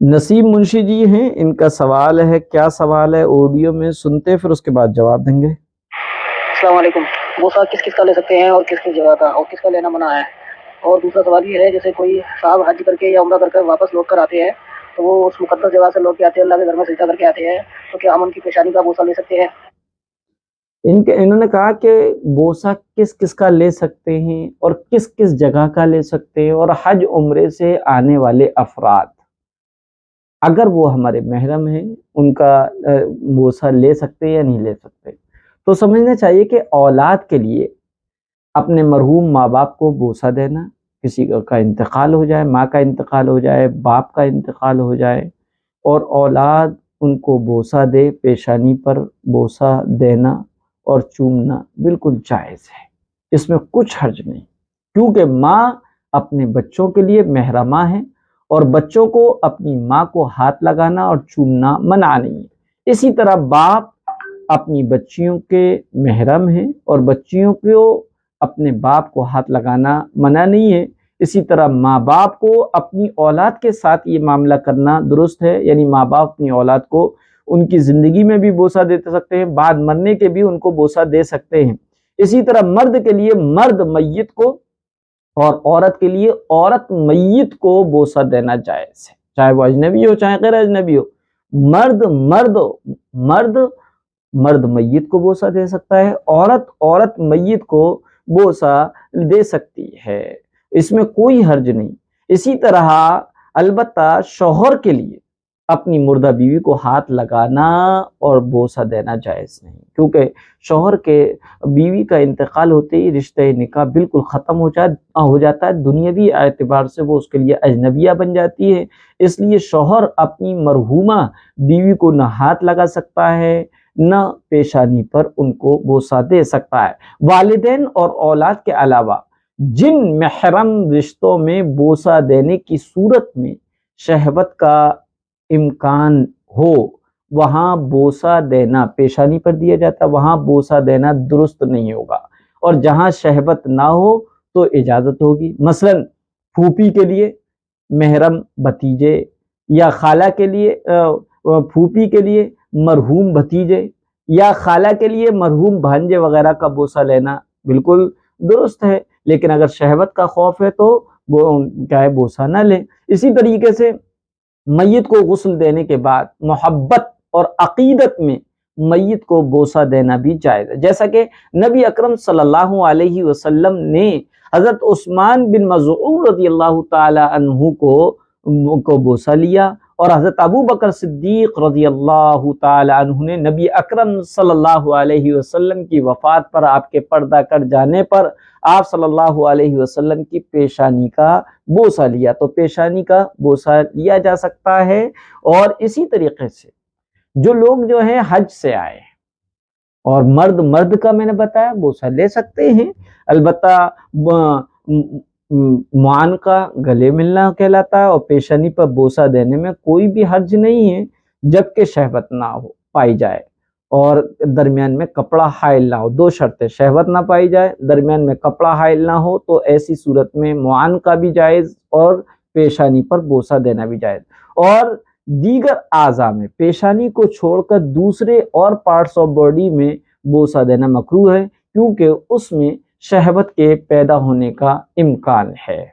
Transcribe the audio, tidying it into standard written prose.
نصیب منشی جی ہیں، ان کا سوال ہے، کیا سوال ہے آڈیو میں سنتے پھر اس کے بعد جواب دیں گے۔ السلام علیکم، بوسہ کس کس کا لے سکتے ہیں اور کس کس جگہ کا، اور کس کا لینا منع ہے؟ اور دوسرا سوال یہ ہے، جیسے کوئی صاحب حج کر کے یا عمرہ کر کے واپس لوٹ کر آتے ہیں تو وہ اس مقدس جگہ سے لوٹ کے آتے ہیں، اللہ کے گھر میں سجدہ کر کے آتے ہیں، تو کیا ہم ان کی پیشانی کا بوسہ لے سکتے ہیں؟ انہوں نے کہا کہ بوسہ کس کس کا لے سکتے ہیں اور کس کس جگہ کا لے سکتے ہیں، اور حج عمرے سے آنے والے افراد اگر وہ ہمارے محرم ہیں ان کا بوسہ لے سکتے یا نہیں لے سکتے۔ تو سمجھنا چاہیے کہ اولاد کے لیے اپنے مرحوم ماں باپ کو بوسہ دینا، کسی کا انتقال ہو جائے، ماں کا انتقال ہو جائے، باپ کا انتقال ہو جائے، اور اولاد ان کو بوسہ دے، پیشانی پر بوسہ دینا اور چومنا بالکل جائز ہے، اس میں کچھ حرج نہیں، کیونکہ ماں اپنے بچوں کے لیے محرمہ ہے اور بچوں کو اپنی ماں کو ہاتھ لگانا اور چومنا منع نہیں ہے۔ اسی طرح باپ اپنی بچیوں کے محرم ہیں اور بچیوں کو اپنے باپ کو ہاتھ لگانا منع نہیں ہے۔ اسی طرح ماں باپ کو اپنی اولاد کے ساتھ یہ معاملہ کرنا درست ہے، یعنی ماں باپ اپنی اولاد کو ان کی زندگی میں بھی بوسہ دے سکتے ہیں، بعد مرنے کے بھی ان کو بوسہ دے سکتے ہیں۔ اسی طرح مرد کے لیے مرد میت کو اور عورت کے لیے عورت میت کو بوسہ دینا جائز ہے، چاہے وہ اجنبی ہو چاہے غیر اجنبی ہو۔ مرد میت کو بوسہ دے سکتا ہے، عورت میت کو بوسہ دے سکتی ہے، اس میں کوئی حرج نہیں۔ اسی طرح البتہ شوہر کے لیے اپنی مردہ بیوی کو ہاتھ لگانا اور بوسہ دینا جائز نہیں، کیونکہ شوہر کے بیوی کا انتقال ہوتے ہی رشتہ نکاح بالکل ختم ہو جاتا ہے، دنیاوی اعتبار سے وہ اس کے لیے اجنبیہ بن جاتی ہے، اس لیے شوہر اپنی مرحومہ بیوی کو نہ ہاتھ لگا سکتا ہے نہ پیشانی پر ان کو بوسہ دے سکتا ہے۔ والدین اور اولاد کے علاوہ جن محرم رشتوں میں بوسہ دینے کی صورت میں شہوت کا امکان ہو وہاں بوسہ دینا پیشانی پر دیا جاتا ہے، وہاں بوسہ دینا درست نہیں ہوگا، اور جہاں شہوت نہ ہو تو اجازت ہوگی۔ مثلا پھوپھی کے لیے محرم بھتیجے، یا خالہ کے لیے پھوپھی کے لیے مرحوم بھتیجے، یا خالہ کے لیے مرحوم بھانجے وغیرہ کا بوسہ لینا بالکل درست ہے، لیکن اگر شہوت کا خوف ہے تو کیا ہے بوسہ نہ لیں۔ اسی طریقے سے میت کو غسل دینے کے بعد محبت اور عقیدت میں میت کو بوسہ دینا بھی جائز ہے، جیسا کہ نبی اکرم صلی اللہ علیہ وسلم نے حضرت عثمان بن مظعون رضی اللہ تعالی عنہ کو بوسہ لیا، اور حضرت ابو بکر صدیق رضی اللہ تعالی عنہ نے نبی اکرم صلی اللہ علیہ وسلم کی وفات پر آپ کے پردہ کٹ جانے پر آپ صلی اللہ علیہ وسلم کی پیشانی کا بوسہ لیا، تو پیشانی کا بوسہ لیا جا سکتا ہے۔ اور اسی طریقے سے جو لوگ جو ہیں حج سے آئے اور مرد کا میں نے بتایا بوسہ لے سکتے ہیں، البتہ معانقہ گلے ملنا کہلاتا ہے، اور پیشانی پر بوسہ دینے میں کوئی بھی حرج نہیں ہے جبکہ شہوت نہ ہو پائی جائے اور درمیان میں کپڑا حائل نہ ہو۔ دو شرطیں، شہوت نہ پائی جائے، درمیان میں کپڑا حائل نہ ہو، تو ایسی صورت میں معانقہ بھی جائز اور پیشانی پر بوسہ دینا بھی جائز۔ اور دیگر اعضاء میں پیشانی کو چھوڑ کر دوسرے اور پارٹس آف باڈی میں بوسہ دینا مکروہ ہے، کیونکہ اس میں شہوت کے پیدا ہونے کا امکان ہے۔